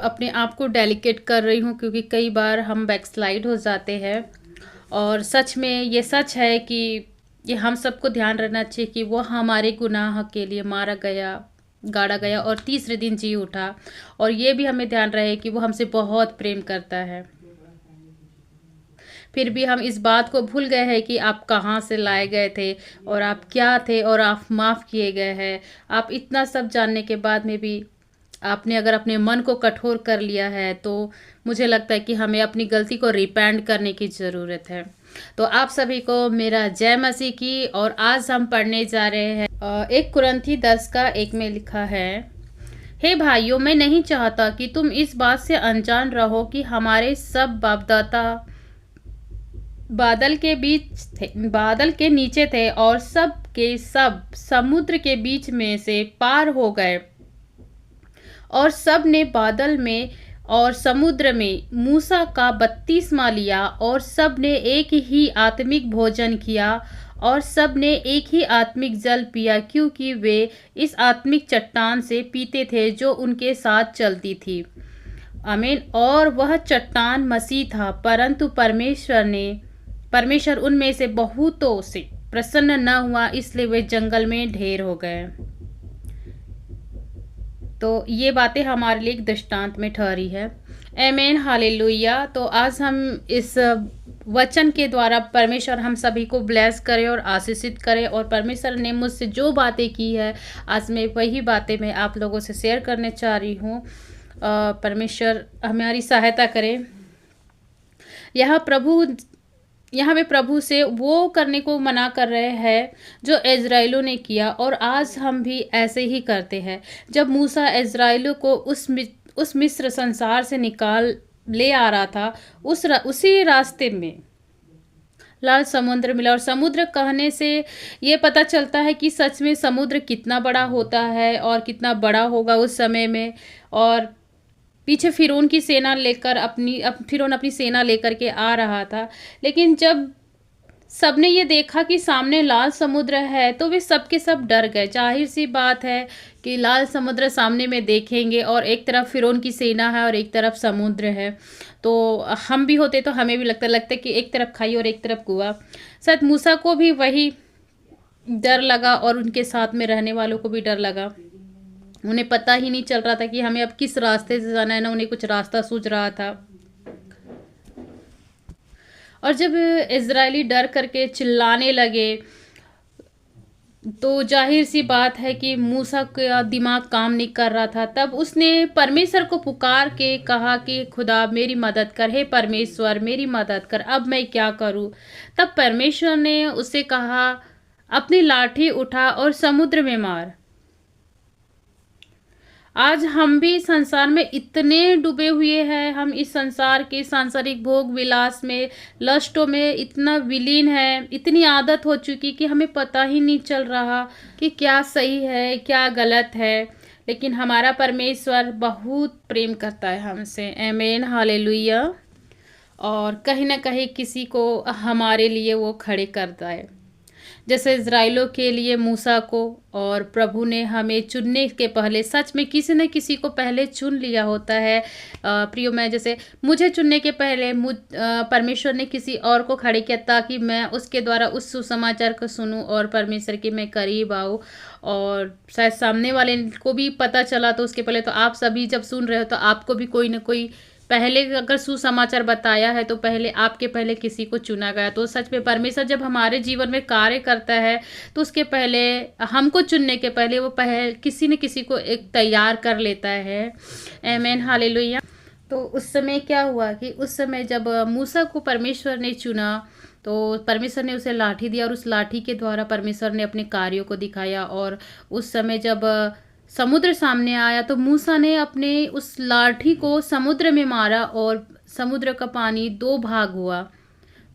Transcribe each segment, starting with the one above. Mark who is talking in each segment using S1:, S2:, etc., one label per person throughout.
S1: अपने आप को डेलिकेट कर रही हूँ, क्योंकि कई बार हम बैकस्लाइड हो जाते हैं। और सच में ये सच है कि ये हम सबको ध्यान रखना चाहिए कि वो हमारे गुनाह के लिए मारा गया, गाड़ा गया और तीसरे दिन जी उठा। और ये भी हमें ध्यान रहे कि वो हमसे बहुत प्रेम करता है। फिर भी हम इस बात को भूल गए हैं कि आप कहाँ से लाए गए थे और आप क्या थे और आप माफ़ किए गए हैं। आप इतना सब जानने के बाद में भी आपने अगर अपने मन को कठोर कर लिया है, तो मुझे लगता है कि हमें अपनी गलती को रिपेंट करने की ज़रूरत है। तो आप सभी को मेरा जय मसीह की। और आज हम पढ़ने जा रहे हैं 1 कुरिन्थी 10:1 में लिखा है, हे भाइयों, मैं नहीं चाहता कि तुम इस बात से अनजान रहो कि हमारे सब बापदादा बादल के बीच थे, बादल के नीचे थे और सब के सब समुद्र के बीच में से पार हो गए। और सब ने बादल में और समुद्र में मूसा का बपतिस्मा लिया और सब ने एक ही आत्मिक भोजन किया और सब ने एक ही आत्मिक जल पिया, क्योंकि वे इस आत्मिक चट्टान से पीते थे जो उनके साथ चलती थी। आमीन। और वह चट्टान मसीह था, परंतु परमेश्वर उनमें से बहुतों से प्रसन्न न हुआ, इसलिए वे जंगल में ढेर हो गए। तो ये बातें हमारे लिए एक दृष्टांत में ठहरी है। आमीन, हालेलुया। तो आज हम इस वचन के द्वारा परमेश्वर हम सभी को ब्लेस करे और आशीषित करे। और परमेश्वर ने मुझसे जो बातें की है, आज मैं वही बातें मैं आप लोगों से शेयर करने चाह रही हूँ। परमेश्वर हमारी सहायता करे। यहाँ वे प्रभु से वो करने को मना कर रहे हैं जो इज़राइलों ने किया, और आज हम भी ऐसे ही करते हैं। जब मूसा इज़राइलों को उस मिस्र संसार से निकाल ले आ रहा था, उसी रास्ते में लाल समुद्र मिला। और समुद्र कहने से ये पता चलता है कि सच में समुद्र कितना बड़ा होता है और कितना बड़ा होगा उस समय में। और पीछे फिरौन की सेना लेकर फिरौन अपनी सेना लेकर के आ रहा था। लेकिन जब सबने ये देखा कि सामने लाल समुद्र है, तो वे सब के सब डर गए। जाहिर सी बात है कि लाल समुद्र सामने में देखेंगे और एक तरफ फिरौन की सेना है और एक तरफ समुद्र है, तो हम भी होते तो हमें भी लगता कि एक तरफ खाई और एक तरफ कुआं। शायद मूसा को भी वही डर लगा और उनके साथ में रहने वालों को भी डर लगा। उन्हें पता ही नहीं चल रहा था कि हमें अब किस रास्ते से जाना है, ना उन्हें कुछ रास्ता सूझ रहा था। और जब इजरायली डर करके चिल्लाने लगे, तो जाहिर सी बात है कि मूसा का दिमाग काम नहीं कर रहा था। तब उसने परमेश्वर को पुकार के कहा कि खुदा मेरी मदद कर, हे परमेश्वर मेरी मदद कर, अब मैं क्या करूं। तब परमेश्वर ने उसे कहा, अपनी लाठी उठा और समुद्र में मार। आज हम भी संसार में इतने डूबे हुए हैं, हम इस संसार के सांसारिक भोग विलास में, लस्टों में इतना विलीन है, इतनी आदत हो चुकी कि हमें पता ही नहीं चल रहा कि क्या सही है क्या गलत है। लेकिन हमारा परमेश्वर बहुत प्रेम करता है हमसे। आमीन, हालेलुया। और कहीं ना कहीं किसी को हमारे लिए वो खड़े करता है, जैसे इज़राइलों के लिए मूसा को। और प्रभु ने हमें चुनने के पहले सच में किसी न किसी को पहले चुन लिया होता है। प्रियो, मैं जैसे मुझे चुनने के पहले परमेश्वर ने किसी और को खड़े किया, ताकि मैं उसके द्वारा उस सुसमाचार को सुनूं और परमेश्वर के मैं करीब आऊँ। और शायद सामने वाले को भी पता चला, तो उसके पहले तो आप सभी जब सुन रहे हो तो आपको भी कोई ना कोई पहले अगर सुसमाचार बताया है, तो पहले किसी को चुना गया। तो सच में परमेश्वर जब हमारे जीवन में कार्य करता है, तो उसके पहले हमको चुनने के पहले वो किसी न किसी को एक तैयार कर लेता है। आमीन, हालेलुया। तो उस समय क्या हुआ कि उस समय जब मूसा को परमेश्वर ने चुना, तो परमेश्वर ने उसे लाठी दिया और उस लाठी के द्वारा परमेश्वर ने अपने कार्यों को दिखाया। और उस समय जब समुद्र सामने आया, तो मूसा ने अपने उस लाठी को समुद्र में मारा और समुद्र का पानी 2 भाग हुआ।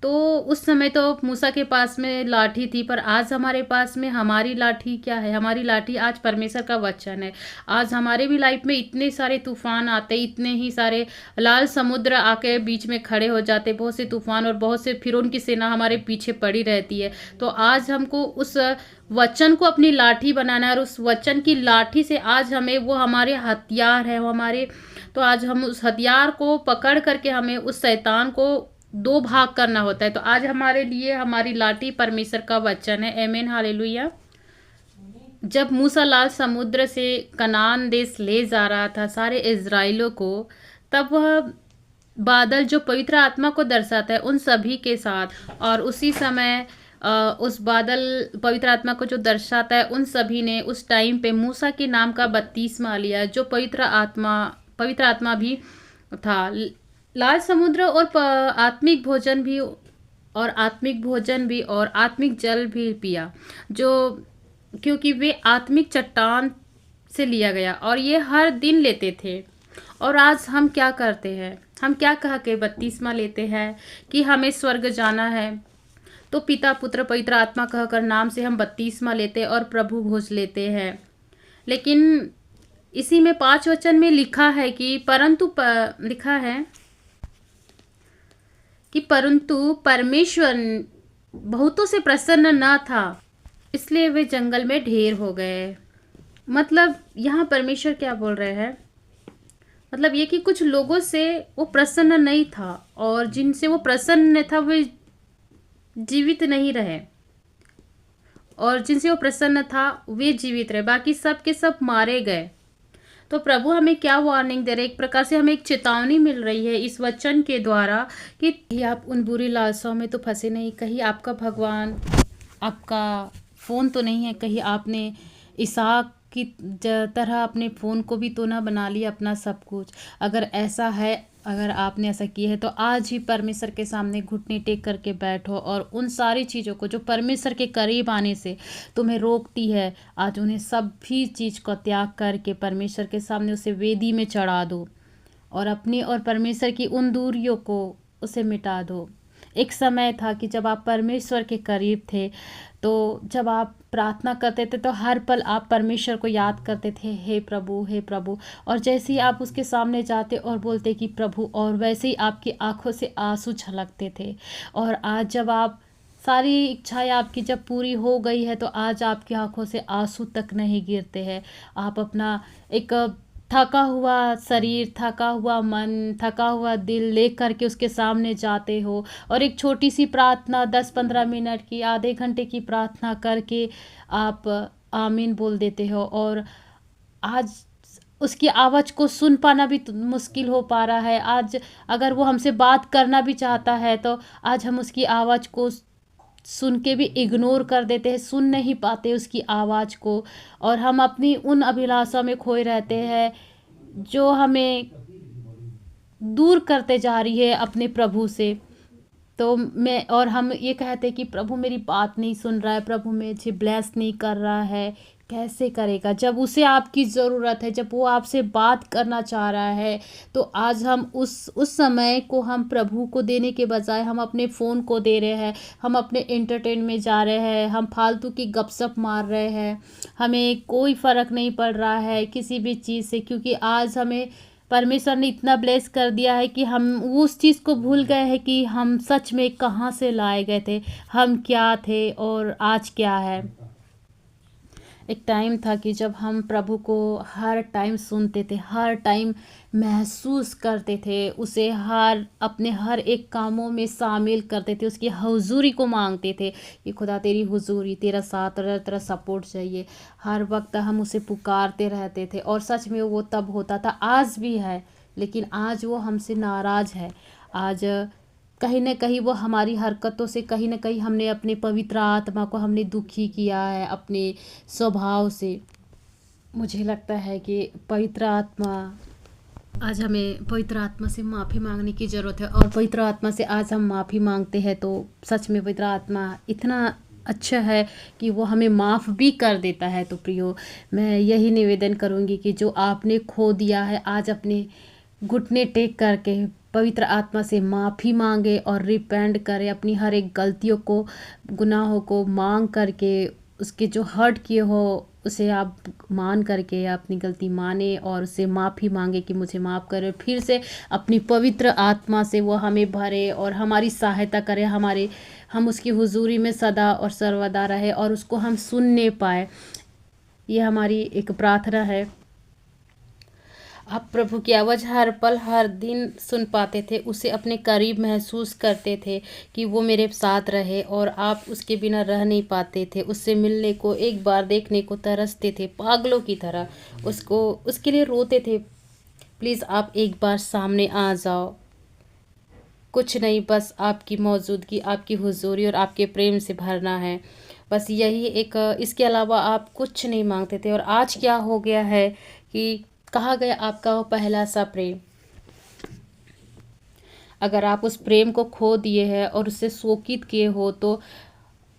S1: तो उस समय तो मूसा के पास में लाठी थी, पर आज हमारे पास में हमारी लाठी क्या है? हमारी लाठी आज परमेश्वर का वचन है। आज हमारे भी लाइफ में इतने सारे तूफान आते, इतने ही सारे लाल समुद्र आके बीच में खड़े हो जाते, बहुत से तूफान और बहुत से फिरौन की सेना हमारे पीछे पड़ी रहती है। तो आज हमको उस वचन को अपनी लाठी बनाना है, और उस वचन की लाठी से आज हमें वो हमारे हथियार है, वो हमारे तो आज हम उस हथियार को पकड़ करके हमें उस शैतान को दो भाग करना होता है। तो आज हमारे लिए हमारी लाठी परमेश्वर का वचन है। आमीन, हालेलुया। जब मूसा लाल समुद्र से कनान देश ले जा रहा था सारे इज़राइलों को, तब वह बादल जो पवित्र आत्मा को दर्शाता है उन सभी के साथ, और उसी समय उस बादल पवित्र आत्मा को जो दर्शाता है उन सभी ने उस टाइम पे मूसा के नाम का बपतिस्मा लिया, जो पवित्र आत्मा भी था। लाल समुद्र और आत्मिक भोजन भी और आत्मिक जल भी पिया, जो क्योंकि वे आत्मिक चट्टान से लिया गया और ये हर दिन लेते थे। और आज हम क्या करते हैं? हम क्या कह के बपतिस्मा लेते हैं कि हमें स्वर्ग जाना है, तो पिता पुत्र पवित्र आत्मा कहकर नाम से हम बपतिस्मा लेते और प्रभु भोज लेते हैं। लेकिन इसी में 5 वचन में लिखा है कि परंतु परमेश्वर बहुतों से प्रसन्न न था, इसलिए वे जंगल में ढेर हो गए। मतलब यहाँ परमेश्वर क्या बोल रहे हैं? मतलब ये कि कुछ लोगों से वो प्रसन्न नहीं था, और जिनसे वो प्रसन्न था वे जीवित नहीं रहे, और जिनसे वो प्रसन्न था वे जीवित रहे, बाकी सब के सब मारे गए। तो प्रभु हमें क्या वार्निंग दे रहे? एक प्रकार से हमें एक चेतावनी मिल रही है इस वचन के द्वारा कि कहीं आप उन बुरी लालसाओं में तो फंसे नहीं, कहीं आपका भगवान आपका फ़ोन तो नहीं है, कहीं आपने इसहाक की तरह अपने फ़ोन को भी तो ना बना लिया अपना सब कुछ। अगर ऐसा है, अगर आपने ऐसा किया है, तो आज ही परमेश्वर के सामने घुटने टेक करके बैठो और उन सारी चीज़ों को जो परमेश्वर के करीब आने से तुम्हें रोकती है, आज उन्हें सभी चीज़ को त्याग करके परमेश्वर के सामने उसे वेदी में चढ़ा दो और अपनी और परमेश्वर की उन दूरियों को उसे मिटा दो। एक समय था कि जब आप परमेश्वर के करीब थे, तो जब आप प्रार्थना करते थे तो हर पल आप परमेश्वर को याद करते थे, हे प्रभु, हे प्रभु। और जैसे ही आप उसके सामने जाते और बोलते कि प्रभु, और वैसे ही आपकी आंखों से आंसू छलकते थे। और आज जब आप सारी इच्छाएं आपकी जब पूरी हो गई है, तो आज आपकी आंखों से आंसू तक नहीं गिरते हैं। आप अपना एक थका हुआ शरीर, थका हुआ मन, थका हुआ दिल ले करके उसके सामने जाते हो, और एक छोटी सी प्रार्थना 10-15 मिनट की, आधे घंटे की प्रार्थना करके आप आमीन बोल देते हो। और आज उसकी आवाज़ को सुन पाना भी मुश्किल हो पा रहा है। आज अगर वो हमसे बात करना भी चाहता है, तो आज हम उसकी आवाज़ को सुन के भी इग्नोर कर देते हैं, सुन नहीं पाते उसकी आवाज़ को, और हम अपनी उन अभिलाषा में खोए रहते हैं जो हमें दूर करते जा रही है अपने प्रभु से। तो हम ये कहते हैं कि प्रभु मेरी बात नहीं सुन रहा है, प्रभु मुझे ब्लेस नहीं कर रहा है। कैसे करेगा जब उसे आपकी ज़रूरत है, जब वो आपसे बात करना चाह रहा है। तो आज हम उस समय को हम प्रभु को देने के बजाय हम अपने फ़ोन को दे रहे हैं, हम अपने एंटरटेन में जा रहे हैं, हम फालतू की गपशप मार रहे हैं। हमें कोई फ़र्क नहीं पड़ रहा है किसी भी चीज़ से, क्योंकि आज हमें परमेश्वर ने इतना ब्लेस कर दिया है कि हम उस चीज़ को भूल गए हैं कि हम सच में कहाँ से लाए गए थे, हम क्या थे और आज क्या है। एक टाइम था कि जब हम प्रभु को हर टाइम सुनते थे, हर टाइम महसूस करते थे, उसे अपने हर एक कामों में शामिल करते थे, उसकी हुजूरी को मांगते थे कि खुदा तेरी हुजूरी, तेरा साथ, तेरा सपोर्ट चाहिए। हर वक्त हम उसे पुकारते रहते थे, और सच में वो तब होता था, आज भी है, लेकिन आज वो हमसे नाराज़ है। आज कहीं ना कहीं वो हमारी हरकतों से, कहीं ना कहीं हमने अपने पवित्र आत्मा को हमने दुखी किया है अपने स्वभाव से। मुझे लगता है कि पवित्र आत्मा, आज हमें पवित्र आत्मा से माफ़ी मांगने की ज़रूरत है, और पवित्र आत्मा से आज हम माफ़ी मांगते हैं तो सच में पवित्र आत्मा इतना अच्छा है कि वो हमें माफ़ भी कर देता है। तो प्रियो, मैं यही निवेदन करूँगी कि जो आपने खो दिया है, आज अपने घुटने टेक करके पवित्र आत्मा से माफ़ी मांगे और रिपेंड करे, अपनी हर एक गलतियों को, गुनाहों को मांग करके, उसके जो हर्ट किए हो उसे आप मान करके अपनी गलती माने और उससे माफ़ी मांगे कि मुझे माफ़ करे। फिर से अपनी पवित्र आत्मा से वो हमें भरे और हमारी सहायता करे, हम उसकी हुजूरी में सदा और सर्वदा रहे और उसको हम सुनने पाए। ये हमारी एक प्रार्थना है। आप प्रभु की आवाज़ हर पल हर दिन सुन पाते थे, उसे अपने करीब महसूस करते थे कि वो मेरे साथ रहे, और आप उसके बिना रह नहीं पाते थे। उससे मिलने को, एक बार देखने को तरसते थे पागलों की तरह, उसको उसके लिए रोते थे। प्लीज़ आप एक बार सामने आ जाओ। कुछ नहीं, बस आपकी मौजूदगी, आपकी हुजूरी और आपके प्रेम से भरना है। बस यही एक, इसके अलावा आप कुछ नहीं मांगते थे। और आज क्या हो गया है कि कहा गया आपका वो पहला सा प्रेम, अगर आप उस प्रेम को खो दिए हैं और उससे शोकित किए हो, तो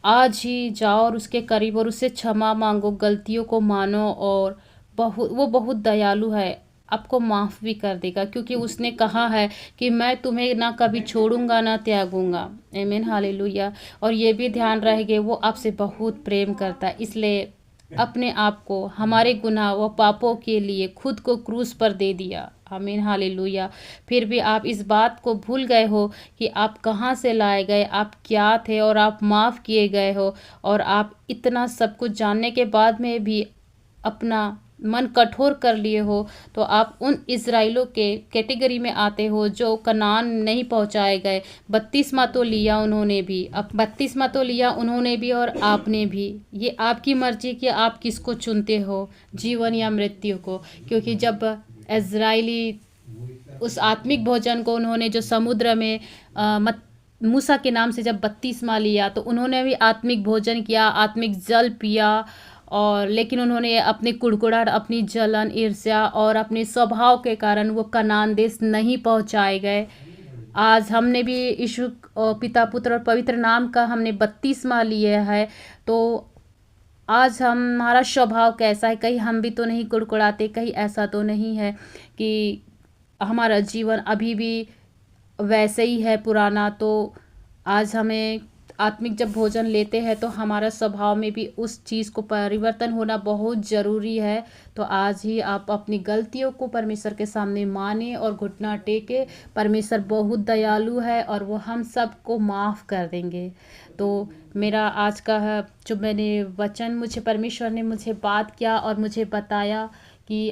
S1: आज ही जाओ और उसके करीब और उससे क्षमा मांगो, गलतियों को मानो। और वो बहुत दयालु है, आपको माफ़ भी कर देगा, क्योंकि उसने कहा है कि मैं तुम्हें ना कभी छोड़ूंगा ना त्यागूंगा। आमीन, हालेलुया। और ये भी ध्यान रहे, वो आपसे बहुत प्रेम करता है, इसलिए अपने आप को, हमारे गुनाह व पापों के लिए खुद को क्रूस पर दे दिया। आमीन, हालेलुया। फिर भी आप इस बात को भूल गए हो कि आप कहाँ से लाए गए, आप क्या थे, और आप माफ़ किए गए हो। और आप इतना सब कुछ जानने के बाद में भी अपना मन कठोर कर लिए हो, तो आप उन इज़राइलों के कैटेगरी में आते हो जो कनान नहीं पहुंचाए गए। बपतिस्मा तो लिया उन्होंने भी, अब बपतिस्मा तो लिया उन्होंने भी और आपने भी। ये आपकी मर्जी कि आप किसको चुनते हो, जीवन या मृत्यु को। क्योंकि जब इज़राइली उस आत्मिक भोजन को, उन्होंने जो समुद्र में मूसा के नाम से जब बपतिस्मा लिया, तो उन्होंने भी आत्मिक भोजन किया, आत्मिक जल पिया। और लेकिन उन्होंने अपने कुड़कुड़ाहट, अपनी जलन, ईर्ष्या और अपने स्वभाव के कारण वो कनान देश नहीं पहुंचाए गए। आज हमने भी यीशु पिता, पुत्र और पवित्र नाम का हमने बपतिस्मा लिया है, तो आज हमारा स्वभाव कैसा है? कहीं हम भी तो नहीं कुड़कुड़ाते? कहीं ऐसा तो नहीं है कि हमारा जीवन अभी भी वैसे ही है पुराना? तो आज हमें आत्मिक जब भोजन लेते हैं, तो हमारा स्वभाव में भी उस चीज़ को परिवर्तन होना बहुत ज़रूरी है। तो आज ही आप अपनी गलतियों को परमेश्वर के सामने माने और घुटना टेके। परमेश्वर बहुत दयालु है और वो हम सबको माफ़ कर देंगे। तो मेरा आज का जो मैंने वचन, मुझे परमेश्वर ने मुझे बात किया और मुझे बताया कि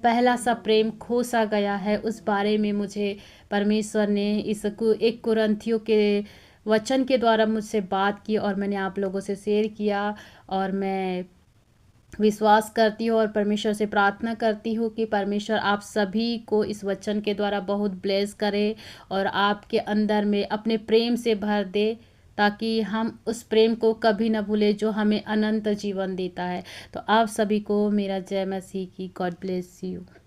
S1: पहला सा प्रेम खो सा गया है, उस बारे में मुझे परमेश्वर ने एक कुरिन्थियों के वचन के द्वारा मुझसे बात की, और मैंने आप लोगों से शेयर किया। और मैं विश्वास करती हूँ और परमेश्वर से प्रार्थना करती हूँ कि परमेश्वर आप सभी को इस वचन के द्वारा बहुत ब्लेस करे और आपके अंदर में अपने प्रेम से भर दे, ताकि हम उस प्रेम को कभी ना भूलें जो हमें अनंत जीवन देता है। तो आप सभी को मेरा जय मसीह की। God bless you.